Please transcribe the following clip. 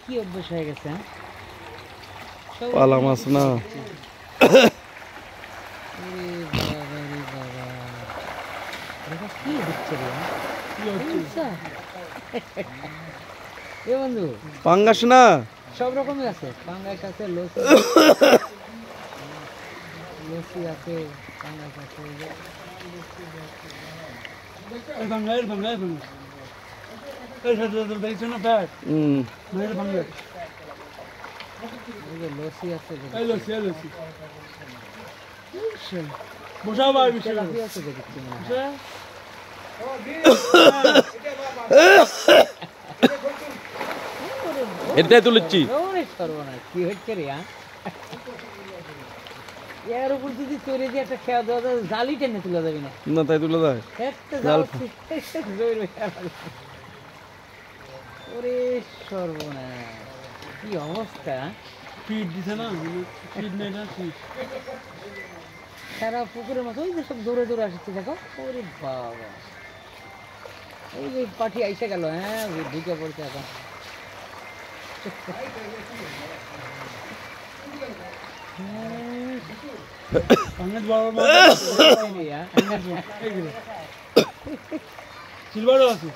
কি অভ্যাস হয়ে গেছে পালা মাছ না কি হচ্ছে রে এ বন্ধু পাঙ্গাস না সব রকমই আছে পাঙ্গাস আছে লসি লসি আছে পাঙ্গাস আছে লসি আছে এটাই তুলেছি কি হচ্ছে রে এর উপর যদি তৈরি দিয়ে একটা খেয়া দেওয়া যায় জালি টেনে তুলে যাবি না না তাই তুলে দেয় একটা জাল ওরে সর্বনাশ কি অবস্থা ফিট দিছে না ফিট নেই না ফিট সারা পুকুরের মতো ওই যে সব দৌড়ে দৌড়ে আসছে দেখো ওরে বাবা এই যে পাঠি আইসে গেল হ্যাঁ ঢুকে পড়ছে এখন সিলভারও আছে